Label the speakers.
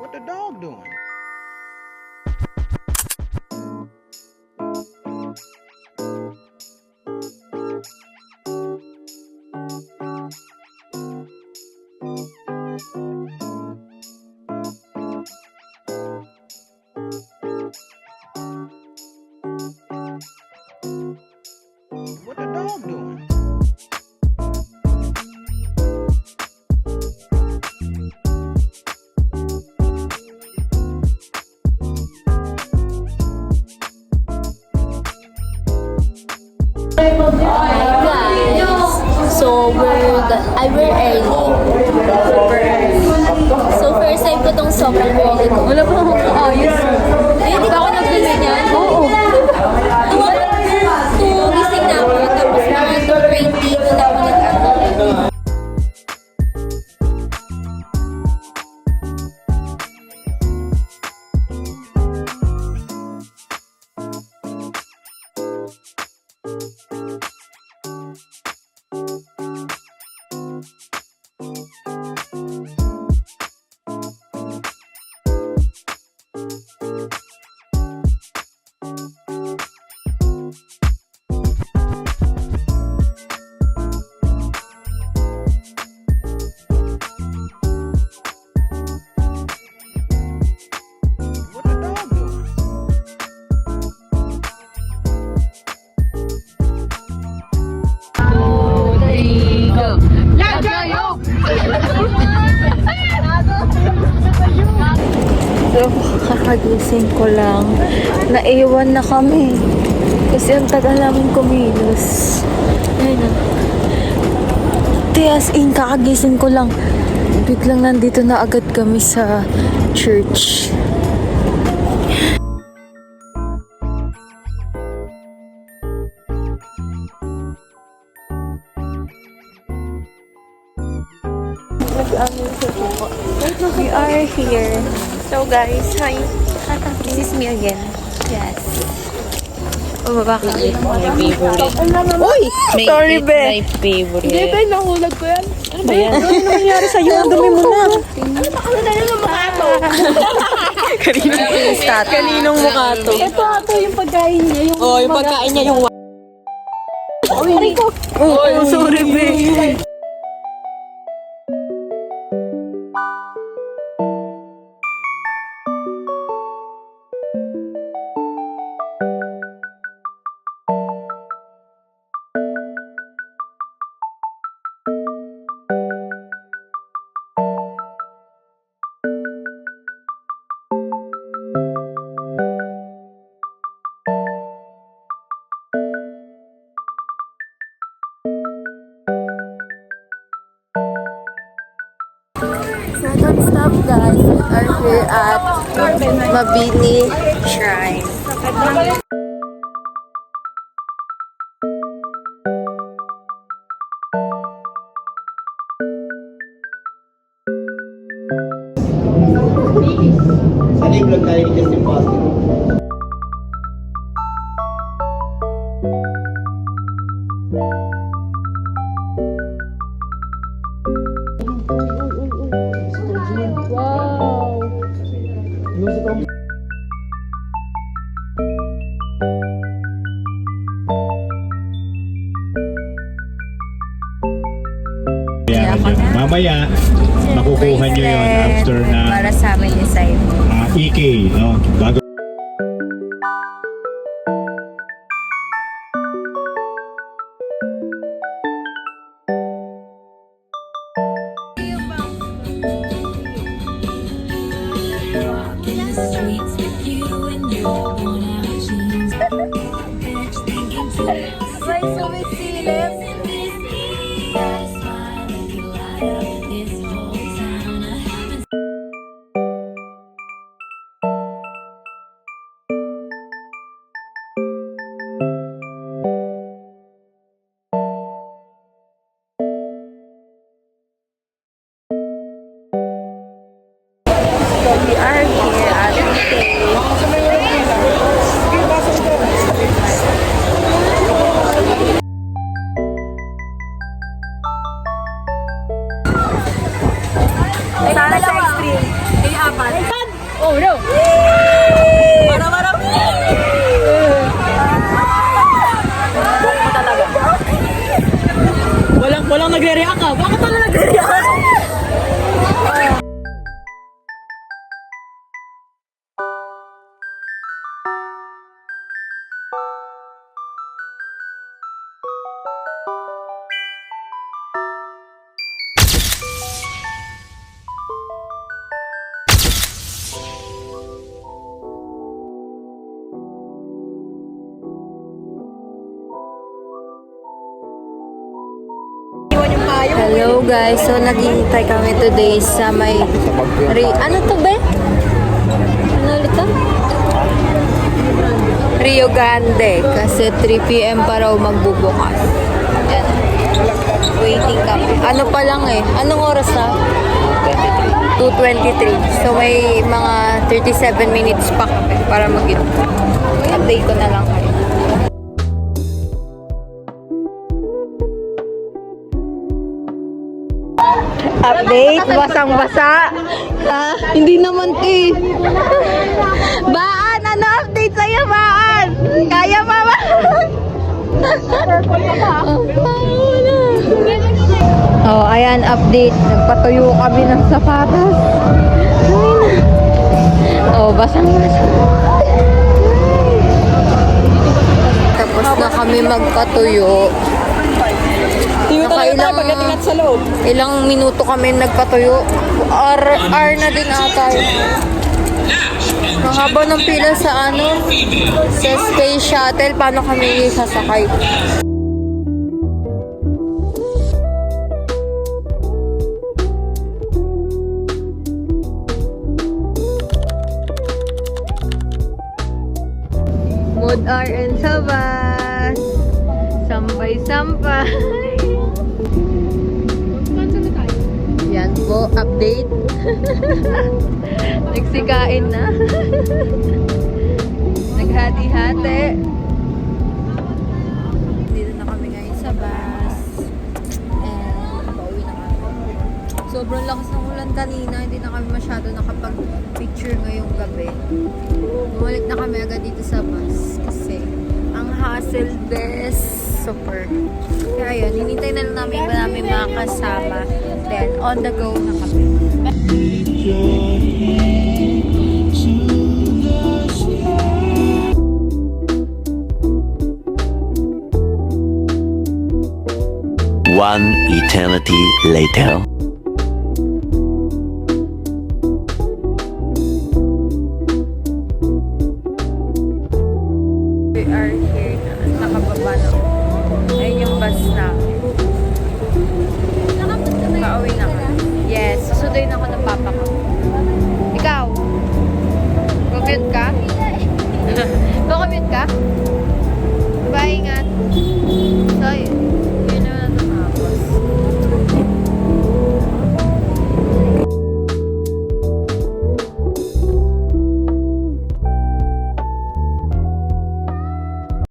Speaker 1: What the dog doing? What the dog doing?
Speaker 2: We're early. So first time ko tong sobrang early ko. Wala pa akong ayos. Hindi ba ako nag-gising yan? Oo. Gising na ako. Tapos mga 2:20 doon ako nag-ano.
Speaker 3: So, kakagising ko lang. Naiwan na kami. Kasi ang tagal namin kumilos. Ayun na. As in, kakagising ko lang. Biglang nandito na agad kami sa church. We are here. So guys, hi. This is me again. Yes. Baba ka.
Speaker 4: My favorite.
Speaker 3: Uy! Sorry, be.
Speaker 4: My favorite.
Speaker 3: Hindi, be. Nahulag ko yan. Ano ba yan? Ano nangyari sa'yo? Ang dumi mo na. Ano na yung mukha to? Kaninong mukha to? Ito yung pagkain niya.
Speaker 4: Yung pagkain niya yung
Speaker 3: Oh, sorry, be. Second stop, guys. We are here at Mabini Shrine.
Speaker 1: Saling lang tayo just impossible.
Speaker 5: Mamaya, makukuha nyo yun after na
Speaker 3: Para sa amin decide.
Speaker 5: EK, no? Bago
Speaker 3: Sumisilip. So we are here at Sana sa extreme. Hindi apat. Oh no! Para.
Speaker 4: Walang nagre-react ka. Bakit wala nagre-react?
Speaker 3: Hello guys, so naghihintay kami today sa may ano to be? Ano ulit to? Rio Grande kasi 3 PM pa raw magbubukas. Yan. Waiting kami. Ano pa lang eh? Anong oras na? 2:23. So may mga 37 minutes pa kami para mag-ito. Update ko na lang kayo. Update, basang-basa. Hindi naman eh. Baan, ano update sa'yo, Baan? Kaya pa ba? Oh, ayan, update. Nagpatuyo kami ng sapatos. Oh, basang-basa. Tapos na kami magpatuyo.
Speaker 4: Pagdating sa loob.
Speaker 3: Ilang minuto kami nagpatuyo. R na din ata yun. Ang haba ng pila sa sa space shuttle. Paano kami sasakay? Mood RN sa bus. Sampay-sampay. Yan po, update. Nagsikain na. Naghati-hati. Dito na kami ngayon sa bus. And pauwi na kami. Sobrang lakas ng ulan kanina. Hindi na kami masyado nakapag-picture ngayong gabi. Bumalik na kami agad dito sa bus. Kasi ang hassle best. Super. Kaya yun, hinintay na lang namin mga kasama. Then, on the go na kami.
Speaker 6: One eternity later.
Speaker 3: We are here na. Nakababa na. Ayun yung bus namin. Pauwi na kami. Yes, susunduin ako ng papa ko. Ikaw? Commute ka? Commute ka? Bye, ingat.